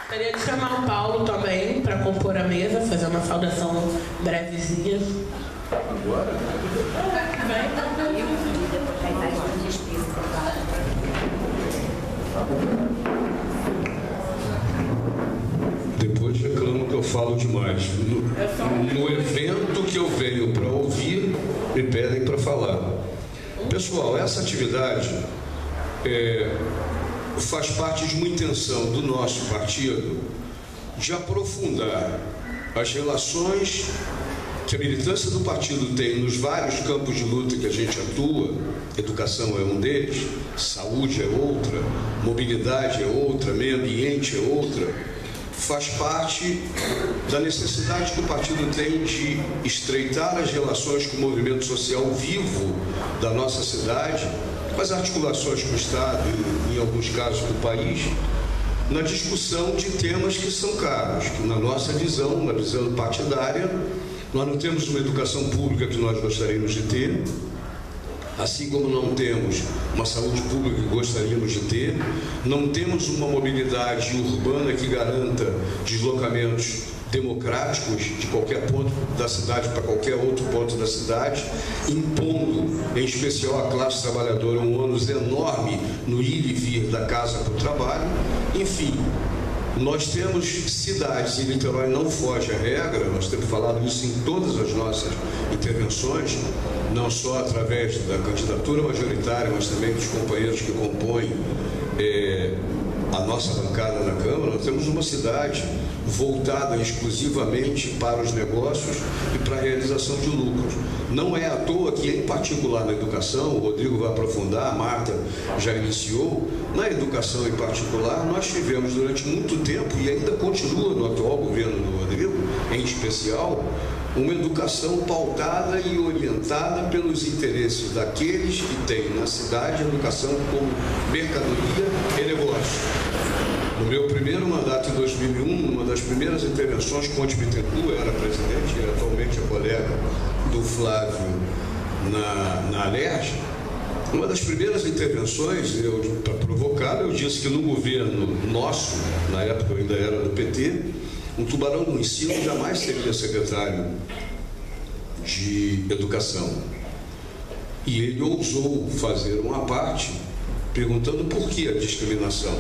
Gostaria de chamar o Paulo também para compor a mesa, fazer uma saudação brevezinha. Agora? Depois reclamo que eu falo demais. No evento que eu venho para ouvir, me pedem para falar. Pessoal, essa atividade faz parte de uma intenção do nosso partido de aprofundar as relações que a militância do partido tem nos vários campos de luta que a gente atua. Educação é um deles, saúde é outra, mobilidade é outra, meio ambiente é outra. Faz parte da necessidade que o partido tem de estreitar as relações com o movimento social vivo da nossa cidade, com as articulações com o Estado e, em alguns casos, com o país, na discussão de temas que são caros, que na nossa visão, na visão partidária, nós não temos uma educação pública que nós gostaríamos de ter, assim como não temos uma saúde pública que gostaríamos de ter, não temos uma mobilidade urbana que garanta deslocamentos democráticos de qualquer ponto da cidade para qualquer outro ponto da cidade, impondo, em especial à classe trabalhadora, um ônus enorme no ir e vir da casa para o trabalho. Enfim, nós temos cidades, e Niterói não foge à regra, nós temos falado isso em todas as nossas intervenções, não só através da candidatura majoritária, mas também dos companheiros que compõem a nossa bancada na Câmara. Nós temos uma cidade voltada exclusivamente para os negócios e para a realização de lucros. Não é à toa que, em particular na educação, o Rodrigo vai aprofundar, a Marta já iniciou, na educação em particular, nós tivemos durante muito tempo, e ainda continua no atual governo do Rodrigo, em especial, uma educação pautada e orientada pelos interesses daqueles que têm na cidade a educação como mercadoria e negócio. No meu primeiro mandato, em 2001, uma das primeiras intervenções, Conde Bittencourt era presidente, e atualmente é colega do Flávio na Alerj. Uma das primeiras intervenções, para provocá-lo, eu disse que no governo nosso, na época eu ainda era do PT, um tubarão do ensino jamais seria secretário de educação. E ele ousou fazer uma parte perguntando por que a discriminação.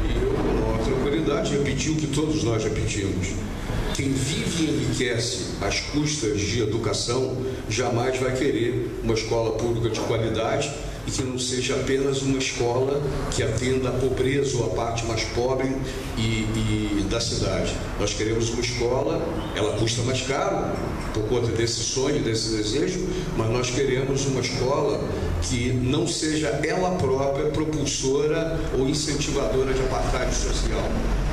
E eu, com maior tranquilidade, repeti o que todos nós repetimos. Quem vive e enriquece às custas de educação jamais vai querer uma escola pública de qualidade e que não seja apenas uma escola que atenda a pobreza ou a parte mais pobre da cidade. Nós queremos uma escola, ela custa mais caro por conta desse sonho, desse desejo, mas nós queremos uma escola que não seja ela própria propulsora ou incentivadora de apartheid social.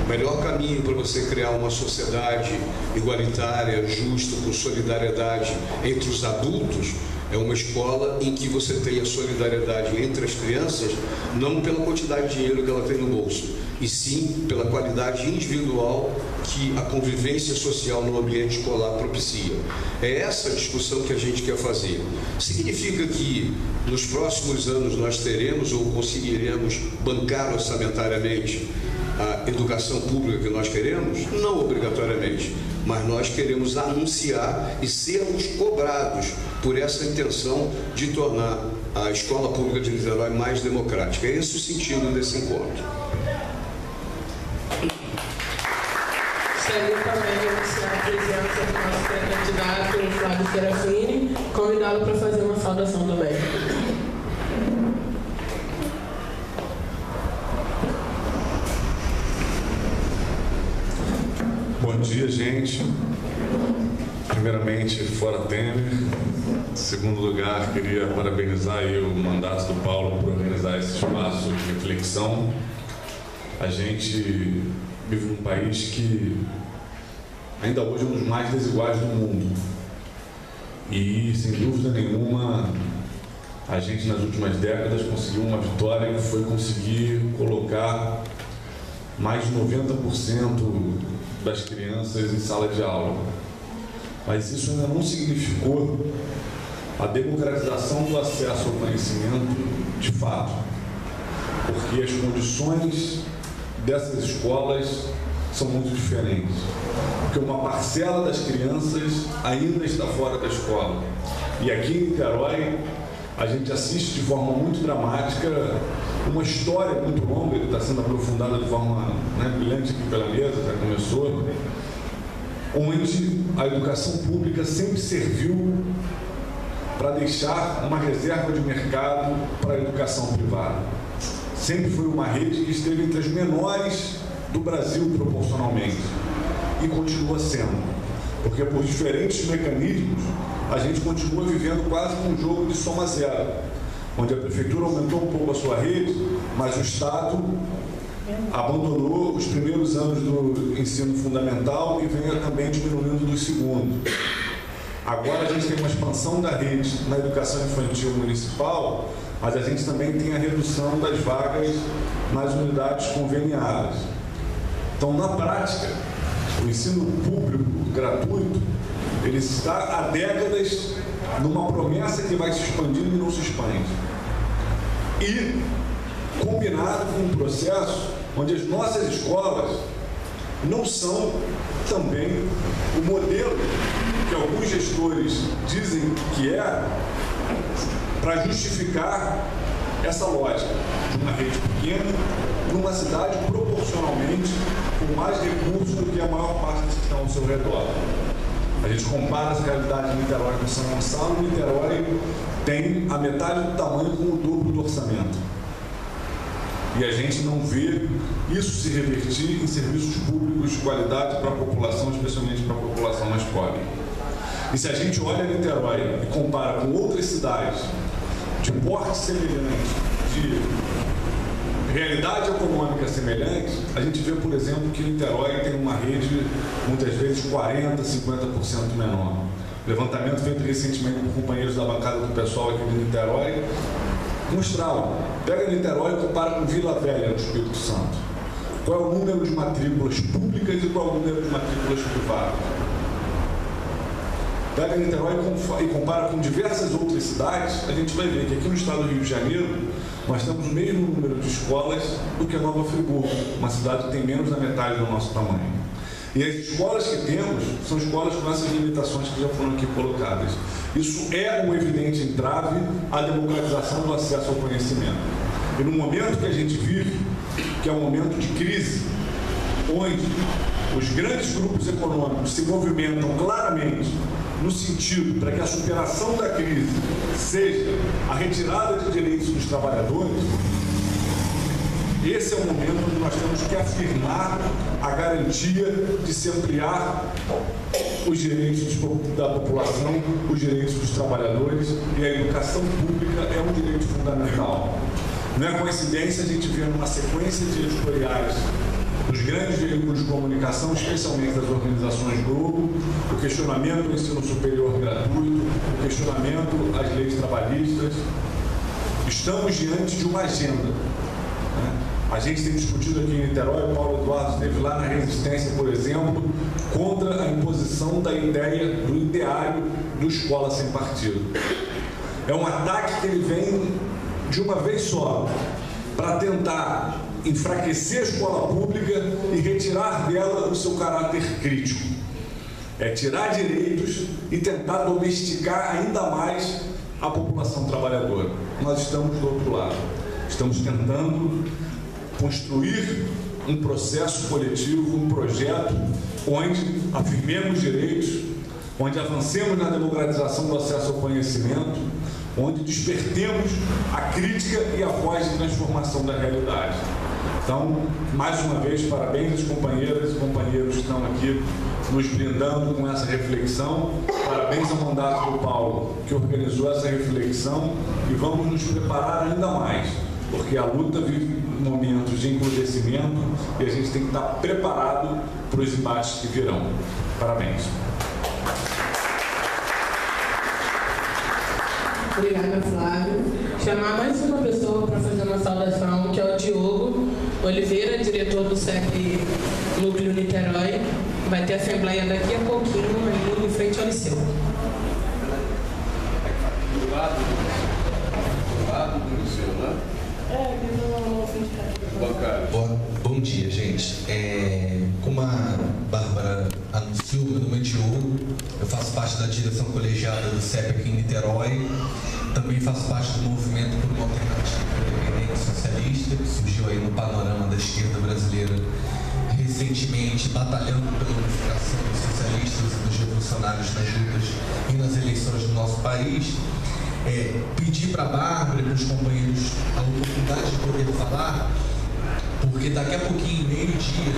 O melhor caminho para você criar uma sociedade igualitária, justa, com solidariedade entre os adultos, é uma escola em que você tenha solidariedade entre as crianças, não pela quantidade de dinheiro que ela tem no bolso, e sim pela qualidade individual que a convivência social no ambiente escolar propicia. É essa a discussão que a gente quer fazer. Significa que nos próximos anos nós teremos ou conseguiremos bancar orçamentariamente a educação pública que nós queremos? Não obrigatoriamente, mas nós queremos anunciar e sermos cobrados por essa intenção de tornar a escola pública de Niterói mais democrática. É esse o sentido desse encontro. Gostaria também de anunciar a presença do nosso pré-candidato Flávio Serafini, convidá-lo para fazer uma saudação também. Bom dia, gente. Primeiramente, fora Temer. Em segundo lugar, queria parabenizar aí o mandato do Paulo por organizar esse espaço de reflexão. A gente vive num país que ainda hoje é um dos mais desiguais do mundo. E, sem dúvida nenhuma, a gente nas últimas décadas conseguiu uma vitória que foi conseguir colocar mais de 90% das crianças em sala de aula. Mas isso ainda não significou a democratização do acesso ao conhecimento de fato, porque as condições dessas escolas são muito diferentes, porque uma parcela das crianças ainda está fora da escola. E aqui em Niterói, a gente assiste de forma muito dramática uma história muito longa, ele está sendo aprofundada de forma brilhante aqui pela mesa, já começou, onde a educação pública sempre serviu para deixar uma reserva de mercado para a educação privada. Sempre foi uma rede que esteve entre as menores do Brasil proporcionalmente, e continua sendo, porque por diferentes mecanismos a gente continua vivendo quase com um jogo de soma zero, onde a prefeitura aumentou um pouco a sua rede, mas o Estado abandonou os primeiros anos do ensino fundamental e vem também diminuindo dos segundos. Agora a gente tem uma expansão da rede na educação infantil municipal, mas a gente também tem a redução das vagas nas unidades conveniadas. Então, na prática, o ensino público gratuito, ele está há décadas numa promessa que vai se expandindo e não se expande. E combinado com um processo onde as nossas escolas não são também o modelo que alguns gestores dizem que é para justificar essa lógica de uma rede pequena numa cidade proporcionalmente com mais recursos do que a maior parte das que estão ao seu redor. A gente compara essa realidade de Niterói com São Gonçalo, Niterói tem a metade do tamanho com o dobro do orçamento. E a gente não vê isso se revertir em serviços públicos de qualidade para a população, especialmente para a população mais pobre. E se a gente olha Niterói e compara com outras cidades de porte semelhante, de realidade econômica semelhante, a gente vê, por exemplo, que Niterói tem uma rede, muitas vezes, 40%, 50% menor. O levantamento feito recentemente por companheiros da bancada do pessoal aqui de Niterói mostrava. Pega Niterói e compara com Vila Velha, no Espírito Santo. Qual é o número de matrículas públicas e qual é o número de matrículas privadas? Pega Niterói e compara com diversas outras cidades, a gente vai ver que aqui no estado do Rio de Janeiro nós temos o mesmo número de escolas do que Nova Friburgo, uma cidade que tem menos da metade do nosso tamanho. E as escolas que temos são escolas com essas limitações que já foram aqui colocadas. Isso é um evidente entrave à democratização do acesso ao conhecimento. E no momento que a gente vive, que é um momento de crise, onde os grandes grupos econômicos se movimentam claramente no sentido para que a superação da crise seja a retirada de direitos dos trabalhadores, esse é o momento onde nós temos que afirmar a garantia de se ampliar os direitos da população, os direitos dos trabalhadores, e a educação pública é um direito fundamental. Não é coincidência a gente ver uma sequência de editoriais dos grandes veículos de comunicação, especialmente das organizações Globo, o questionamento do ensino superior gratuito, o questionamento às leis trabalhistas. Estamos diante de uma agenda. A gente tem discutido aqui em Niterói, o Paulo Eduardo esteve lá na Resistência, por exemplo, contra a imposição da ideia do ideário do Escola Sem Partido. É um ataque que ele vem de uma vez só, para tentar enfraquecer a escola pública e retirar dela o seu caráter crítico. É tirar direitos e tentar domesticar ainda mais a população trabalhadora. Nós estamos do outro lado. Estamos tentando construir um processo coletivo, um projeto onde afirmemos direitos, onde avancemos na democratização do acesso ao conhecimento, onde despertemos a crítica e a voz de transformação da realidade. Então, mais uma vez, parabéns às companheiras e companheiros que estão aqui nos brindando com essa reflexão. Parabéns ao mandato do Paulo, que organizou essa reflexão, e vamos nos preparar ainda mais, porque a luta vive momentos de encrudecimento e a gente tem que estar preparado para os embates que virão. Parabéns. Obrigada, Flávio. Chamar mais uma pessoa para fazer uma saudação, que é o Diogo Oliveira, diretor do CEP Núcleo Niterói. Vai ter assembleia daqui a pouquinho, ali em frente ao Liceu. Do lado do Liceu, né? É, aqui no sindicato. Bom dia, gente. direção colegiada do CEP aqui em Niterói. Também faço parte do movimento por uma alternativa independente socialista, que surgiu aí no panorama da esquerda brasileira recentemente, batalhando pela unificação dos socialistas e dos revolucionários nas lutas e nas eleições do nosso país. Pedir para a Bárbara e para os companheiros a oportunidade de poder falar, porque daqui a pouquinho, meio-dia,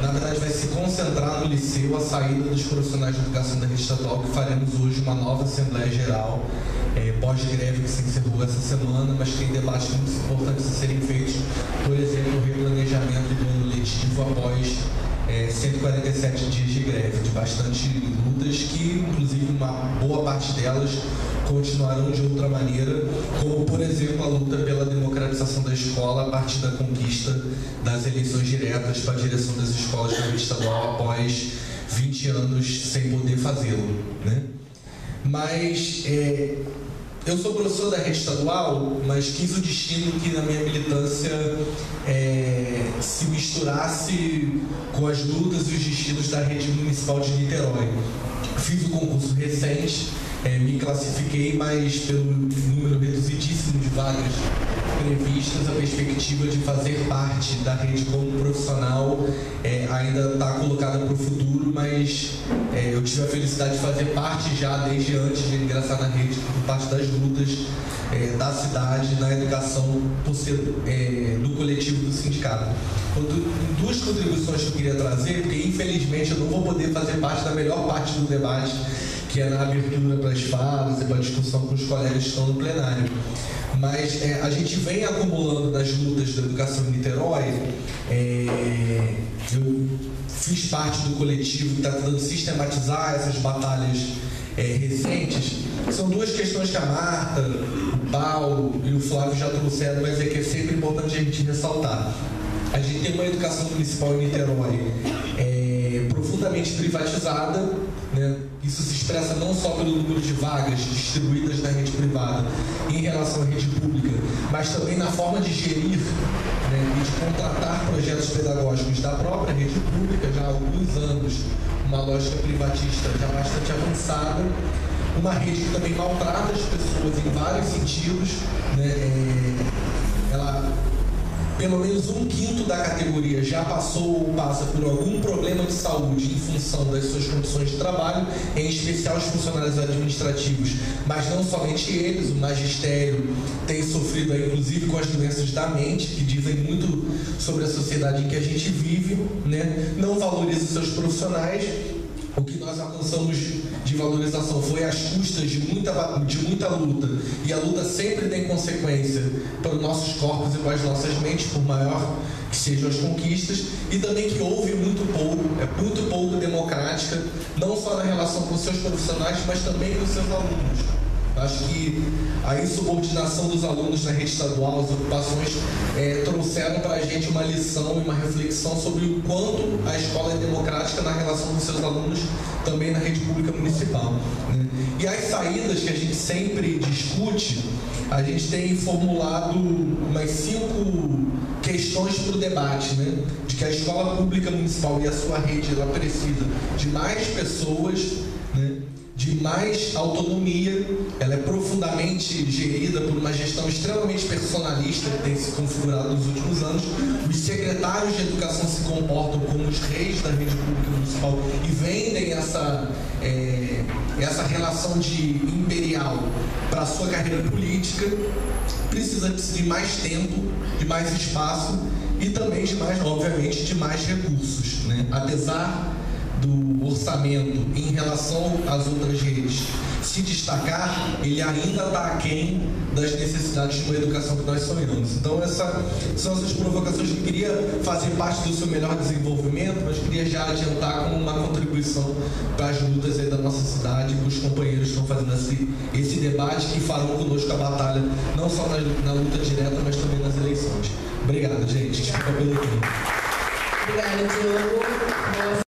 na verdade vai se concentrar no Liceu a saída dos profissionais de educação da rede estadual, que faremos hoje uma nova Assembleia Geral, pós-greve, que se encerrou essa semana, mas tem debates muito importantes a serem feitos, por exemplo, o replanejamento do ano letivo após 147 dias de greve, de bastante lutas que, inclusive, uma boa parte delas continuarão de outra maneira, como, por exemplo, a luta pela democratização da escola a partir da conquista das eleições diretas para a direção das escolas da rede estadual após 20 anos sem poder fazê-lo, né? Mas eu sou professor da rede estadual, mas quis o destino que na minha militância se misturasse com as lutas e os destinos da rede municipal de Niterói. Fiz o concurso recente, me classifiquei, mas pelo número reduzidíssimo de vagas previstas, a perspectiva de fazer parte da rede como profissional ainda está colocada para o futuro, mas eu tive a felicidade de fazer parte já desde antes de ingressar na rede, por parte das lutas da cidade, na educação, por ser do coletivo do sindicato. Duas contribuições que eu queria trazer, porque infelizmente eu não vou poder fazer parte da melhor parte do debate, que é na abertura para as falas e para a discussão com os colegas que estão no plenário. Mas a gente vem acumulando nas lutas da educação em Niterói. Eu fiz parte do coletivo que está tentando sistematizar essas batalhas recentes. São duas questões que a Marta, o Paulo e o Flávio já trouxeram, mas que é sempre importante a gente ressaltar. A gente tem uma educação municipal em Niterói profundamente privatizada, né? Isso se expressa não só pelo número de vagas distribuídas na rede privada em relação à rede pública, mas também na forma de gerir, né, e de contratar projetos pedagógicos da própria rede pública já há alguns anos, uma lógica privatista já bastante avançada, uma rede que também maltrata as pessoas em vários sentidos, né? Ela, pelo menos 1/5 da categoria já passou ou passa por algum problema de saúde em função das suas condições de trabalho, em especial os funcionários administrativos, mas não somente eles, o magistério tem sofrido aí, inclusive com as doenças da mente, que dizem muito sobre a sociedade em que a gente vive, né? Não valoriza os seus profissionais. O que nós alcançamos de valorização foi às custas de muita luta, e a luta sempre tem consequência para os nossos corpos e para as nossas mentes, por maior que sejam as conquistas, e também que houve muito pouco democrática, não só na relação com os seus profissionais, mas também com os seus alunos. Acho que a insubordinação dos alunos na rede estadual, as ocupações, trouxeram para a gente uma lição e uma reflexão sobre o quanto a escola é democrática na relação com seus alunos, também na rede pública municipal, né? E as saídas que a gente sempre discute, a gente tem formulado umas 5 questões para o debate, né? De que a escola pública municipal e a sua rede, ela precisa de mais pessoas, né? De mais autonomia, ela é profundamente gerida por uma gestão extremamente personalista que tem se configurado nos últimos anos. Os secretários de educação se comportam como os reis da rede pública municipal e vendem essa relação de imperial para a sua carreira política. Precisa de mais tempo, de mais espaço e também de mais, obviamente, de mais recursos, né? Apesar do orçamento em relação às outras redes se destacar, ele ainda está aquém das necessidades de uma educação que nós sonhamos. Então são essas provocações que eu queria fazer parte do seu melhor desenvolvimento, mas queria já adiantar como uma contribuição para as lutas aí da nossa cidade, para os companheiros que estão fazendo esse debate, que farão conosco a batalha, não só na luta direta, mas também nas eleições. Obrigado, gente. Desculpa pelo tempo. Obrigada, Diogo.